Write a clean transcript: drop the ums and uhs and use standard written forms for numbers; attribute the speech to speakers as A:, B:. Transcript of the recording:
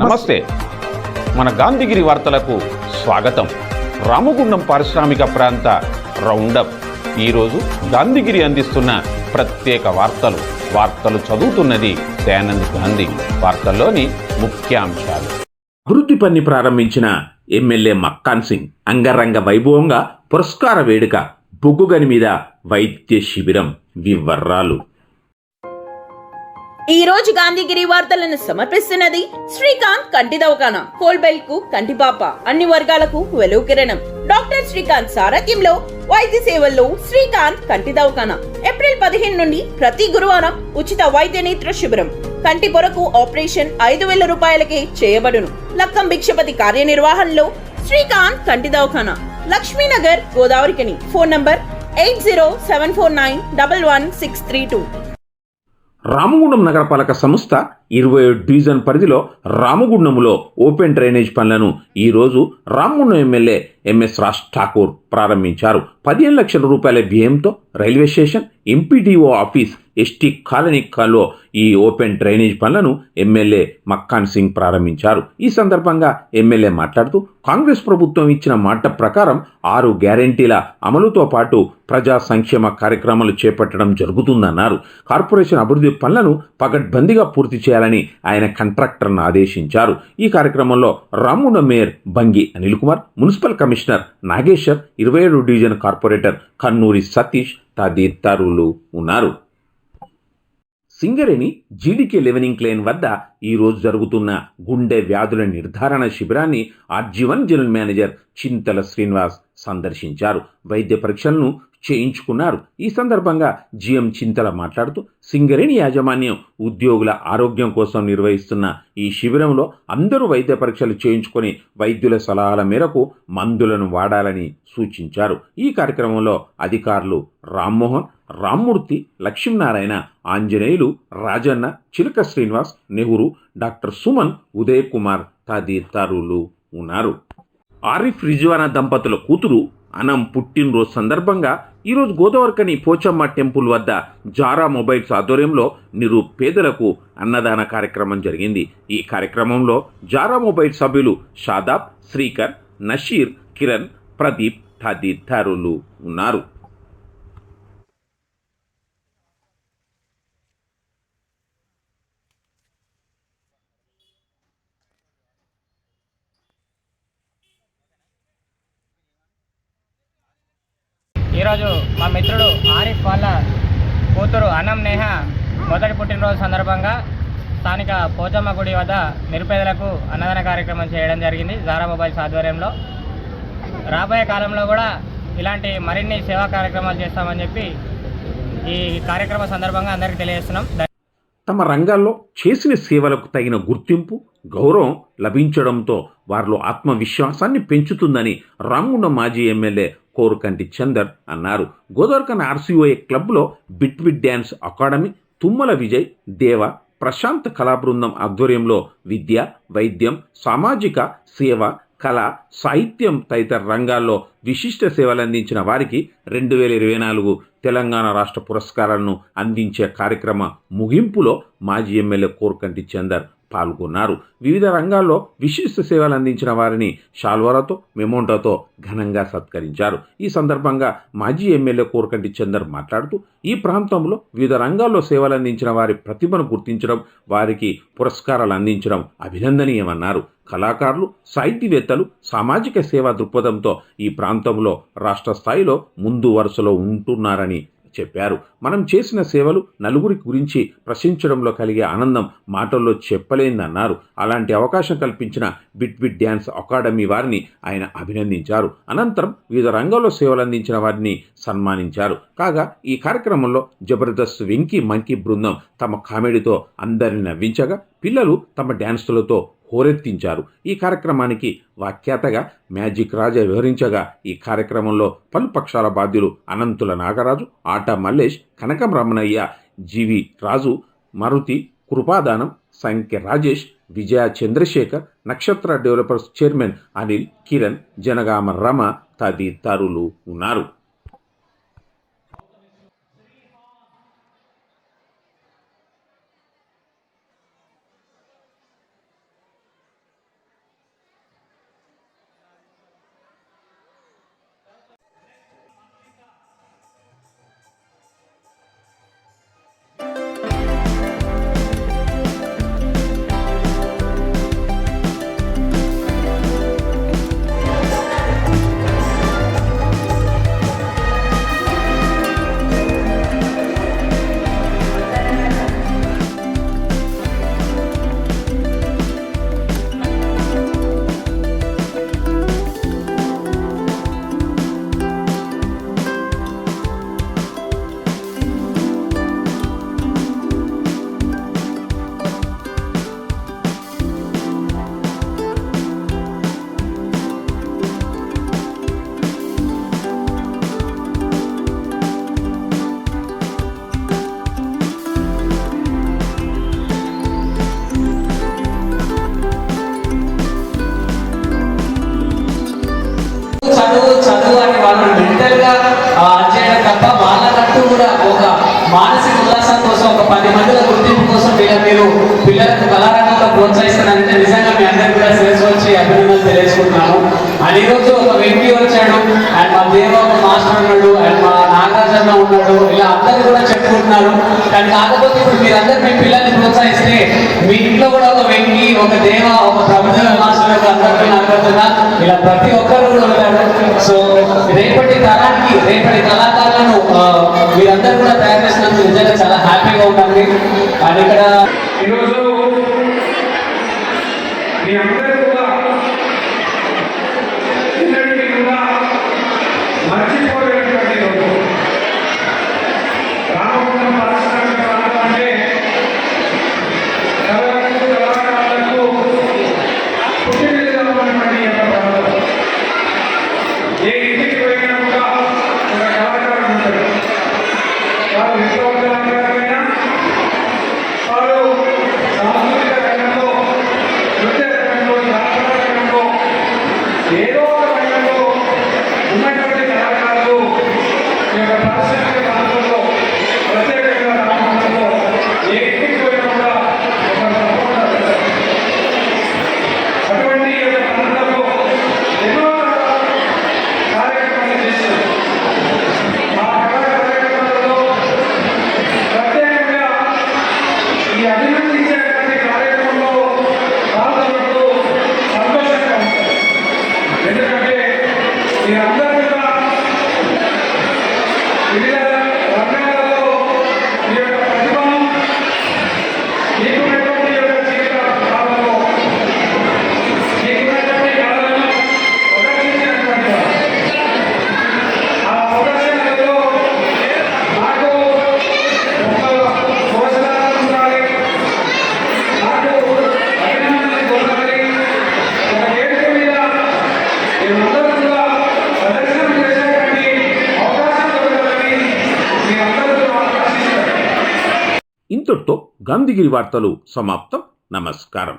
A: నమస్తే. మన గాంధీగిరి వార్తలకు స్వాగతం. రామగుండం పారిశ్రామిక ప్రాంత రౌండప్. ఈరోజు గాంధీగిరి అందిస్తున్న ప్రత్యేక వార్తలు చదువుతున్నది దయానంద్ గాంధీ. వార్తల్లోని ముఖ్యాంశాలు.
B: అభివృద్ధి పని ప్రారంభించిన ఎమ్మెల్యే మక్కాన్ సింగ్ అంగరంగ వైభవంగా పురస్కార వేడుక, బొగ్గుగని మీద వైద్య శిబిరం. వివరాలు.
C: ఈ రోజు గాంధీగిరి వార్తలను సమర్పిస్తున్నది శ్రీకాంత్ కంటి దవాఖానా. హోల్బెల్ కు కంటిపాప, అన్ని వర్గాలకు వెలుగు కిరణం. డాక్టర్ శ్రీకాంత్ సారథ్యంలో వైద్య సేవల్లో శ్రీకాంత్ కంటి దవాఖానా. ఏప్రిల్ 15 నుండి ప్రతి గురువారం ఉచిత వైద్య నేత్ర శిబిరం. కంటి పొరకు ఆపరేషన్ 5,000 రూపాయలకే చేయబడును. లక్కం భిక్షపతి కార్యనిర్వహణలో శ్రీకాంత్ కంటి దవాఖానా, లక్ష్మీనగర్, గోదావరికని. Phone number 8074911632.
B: రామగుండం నగరపాలక సంస్థ 27 డివిజన్ పరిధిలో రామగుండంలో ఓపెన్ డ్రైనేజ్ పనులను ఈరోజు రామగుండం ఎమ్మెల్యే ఎంఎస్ రాజ్ ఠాకూర్ ప్రారంభించారు. 15 లక్షల రూపాయల వ్యయంతో railway station, MPDO office, ST కాలనీలో ఈ ఓపెన్ డ్రైనేజ్ పనులను ఎమ్మెల్యే మక్కాన్ సింగ్ ప్రారంభించారు. ఈ సందర్భంగా ఎమ్మెల్యే మాట్లాడుతూ కాంగ్రెస్ ప్రభుత్వం ఇచ్చిన మాట ప్రకారం 6 గ్యారెంటీల అమలుతో పాటు ప్రజా సంక్షేమ కార్యక్రమాలు చేపట్టడం జరుగుతుందన్నారు. కార్పొరేషన్ అభివృద్ధి పనులను పకడ్బందీగా పూర్తి చేయాలని ఆయన కాంట్రాక్టర్ను ఆదేశించారు. ఈ కార్యక్రమంలో Ramagundam mayor Bangi Anil Kumar, municipal commissioner Nageshwar, 27 division corporator Kannuri Satish తదితరులు ఉన్నారు. సింగరేణి జీడీకే లెవెనింగ్ క్లేన్ వద్ద ఈరోజు జరుగుతున్న గుండె వ్యాధుల నిర్ధారణ శిబిరాన్ని ఆర్జీవన్ జనరల్ మేనేజర్ చింతల శ్రీనివాస్ సందర్శించారు. వైద్య పరీక్షలను చేయించుకున్నారు. ఈ సందర్భంగా జీఎం చింతల మాట్లాడుతూ సింగరేణి యాజమాన్యం ఉద్యోగుల ఆరోగ్యం కోసం నిర్వహిస్తున్న ఈ శిబిరంలో అందరూ వైద్య పరీక్షలు చేయించుకొని వైద్యుల సలహాల మేరకు మందులను వాడాలని సూచించారు. ఈ కార్యక్రమంలో అధికారులు రామ్మోహన్, రామ్మూర్తి, లక్ష్మీనారాయణ, ఆంజనేయులు, రాజన్న, చిలక శ్రీనివాస్, నెహ్రూ, డాక్టర్ సుమన్, ఉదయ్ కుమార్ తదితరులు ఉన్నారు. ఆరిఫ్ రిజ్వానా దంపతుల కూతురు అనం పుట్టినరోజు సందర్భంగా ఈరోజు గోదావరికని పోచమ్మ టెంపుల్ వద్ద జారా మొబైల్స్ ఆధ్వర్యంలో నిరుపేదలకు అన్నదాన కార్యక్రమం జరిగింది. ఈ కార్యక్రమంలో జారా మొబైల్ సభ్యులు షాదాబ్, శ్రీకర్, నషీర్, కిరణ్, ప్రదీప్ తదితరులు ఉన్నారు.
D: ఈరోజు మా మిత్రుడు ఆరిఫ్ వాళ్ళ కూతురు అనం నేహ మొదటి పుట్టినరోజు సందర్భంగా స్థానిక పోచమ్మ గుడి వద్ద నిరుపేదలకు అన్నదాన కార్యక్రమం చేయడం జరిగింది జారా మొబైల్స్ ఆధ్వర్యంలో. రాబోయే కాలంలో కూడా ఇలాంటి మరిన్ని సేవా కార్యక్రమాలు చేస్తామని చెప్పి ఈ కార్యక్రమం సందర్భంగా అందరికీ తెలియజేస్తున్నాం.
B: తమ రంగాల్లో చేసిన సేవలకు తగిన గుర్తింపు, గౌరవం లభించడంతో వారిలో ఆత్మవిశ్వాసాన్ని పెంచుతుందని రామగుండం మాజీ ఎమ్మెల్యే కోరుకంటి చందర్ అన్నారు. గోదావరికని ఆర్సీఓఏ క్లబ్లో బిట్విట్ డ్యాన్స్ అకాడమీ, తుమ్మల విజయ్, దేవ, ప్రశాంత్ కళా బృందం ఆధ్వర్యంలో విద్య, వైద్యం, సామాజిక సేవ, కళ, సాహిత్యం తదితర రంగాల్లో విశిష్ట సేవలు అందించిన వారికి 2024 తెలంగాణ రాష్ట్ర పురస్కారాలను అందించే కార్యక్రమ ముగింపులో మాజీ ఎమ్మెల్యే కోరుకంటి చందర్ పాల్గొన్నారు. వివిధ రంగాల్లో విశిష్ట సేవలు అందించిన వారిని షాల్వాలతో, మెమోంటోతో ఘనంగా సత్కరించారు. ఈ సందర్భంగా మాజీ ఎమ్మెల్యే కోరుకంటి చందర్ మాట్లాడుతూ ఈ ప్రాంతంలో వివిధ రంగాల్లో సేవలు అందించిన వారి ప్రతిభను గుర్తించడం, వారికి పురస్కారాలు అందించడం అభినందనీయమన్నారు. కళాకారులు, సాహితీవేత్తలు సామాజిక సేవా దృక్పథంతో ఈ ప్రాంతంలో రాష్ట్ర స్థాయిలో ముందు వరుసలో ఉంటున్నారని చెప్పారు. మనం చేసిన సేవలు నలుగురి గురించి ప్రశంసించడంలో కలిగే ఆనందం మాటల్లో చెప్పలేందన్నారు. అలాంటి అవకాశం కల్పించిన బిట్విట్ డ్యాన్స్ అకాడమీ వారిని ఆయన అభినందించారు. అనంతరం వివిధ రంగాల్లో సేవలు అందించిన వారిని సన్మానించారు. కాగా ఈ కార్యక్రమంలో జబర్దస్త్ వెంకీ మంకీ బృందం తమ కామెడీతో అందరిని నవ్వించగా, పిల్లలు తమ డ్యాన్సులతో హోరెత్తించారు. ఈ కార్యక్రమానికి వ్యాఖ్యాతగా మ్యాజిక్ రాజా వివరించగా, ఈ కార్యక్రమంలో పలు పక్షాల బాధ్యులు అనంతుల నాగరాజు, ఆట మల్లేష్, కనకం రమణయ్య, జీవి రాజు, మారుతి, కృపాదానం, సంఖ్య రాజేష్, విజయ చంద్రశేఖర్, నక్షత్ర డెవలపర్స్ చైర్మన్ అనిల్, కిరణ్, జనగామ రమ తదితరులు ఉన్నారు.
E: మీరు పిల్లలకు కళారంగంలో ప్రోత్సహిస్తారంటే నిజంగా మీ అందరికీ కూడా శిరస్సు వచ్చి అభినందనలు తెలియజేసుకుంటున్నాను. అండ్ ఈరోజు ఒక వ్యక్తి వచ్చాడు, అండ్ మా దేవ ఒక మాస్టర్ ఉన్నాడు, అండ్ మా నాగార్జున ఉన్నాడు, ఇలా అందరూ కూడా చెప్పుకుంటున్నారు. కానీ కాకపోతే ఇప్పుడు మీరందరూ మీ పిల్లల్ని ప్రోత్సహిస్తే మీ ఇంట్లో కూడా ఒక వ్యక్తి, ఒక దేవ, ఒక ప్రభుత్వ మాస్టర్ అందరికీ అనుకుంటున్నా ఇలా ప్రతి ఒక్కరు కూడా ఉంటారు. సో రేపటి తరానికి, రేపటి కళాకారులను మీరందరూ కూడా తయారు చేసినందుకు నిజంగా చాలా హ్యాపీగా ఉంటుంది. అండ్ ఇక్కడ
F: ఈరోజు మీ అందరూ కూడా ఇద్దరికి కూడా మర్చిపోలేనటువంటి రోజు. రామగుండం పారిశ్రామిక ప్రాంతం అంటే కళాకారులకు పుట్టినట్టుగా ఉన్నటువంటి యొక్క ప్రాంతం. ఏ ఇంటికి పోయినా కూడా ఒక కళాకారుడు ఉంటాడు. వారు విప్లవ కళాకారులైనా, వారు సాంస్కృతిక రంగంలో, నృత్య రంగంలో, జాతర రంగంలో, ఏదో ఒక రంగంలో ఉన్నటువంటి కళాకారులు ఈ యొక్క పారిశ్రామిక ప్రాంతంలో, ప్రత్యేకంగా రామగుండంలో ఏ ఇంటికి పోయినా కూడా ఒక తప్పకుండా వెళ్తారు. అటువంటి ఈ యొక్క ప్రాంతంలో ఎన్నో కార్యక్రమాలు చేశారు. ఆ కార్యక్రమాలలో ప్రత్యేకంగా ఈ అభినందించేటువంటి కార్యక్రమంలో పాల్గొన్నప్పుడు సంతోషంగా ఉంటుంది. ఎందుకంటే మీరందరూ కూడా వివిధ రంగాలలో మీ యొక్క ప్రతిభను, మీకున్నటువంటి యొక్క జీవిత కాలంలో మీకున్నటువంటి కళలను ప్రదర్శించినటువంటి వారు. ఆ ప్రదర్శనలలో నాకు ఒక ప్రోత్సాహం ఉండాలి, నాకు అభినందనలు పొందాలి, ఒక వేదిక మీద మేమందరూ కూడా ప్రదర్శన చేసేటువంటి అవకాశం దొరకాలని మీరందరూ కూడా ఆశిస్తారు.
B: ఇంతటితో గాంధీగిరి వార్తలు సమాప్తం. నమస్కారం.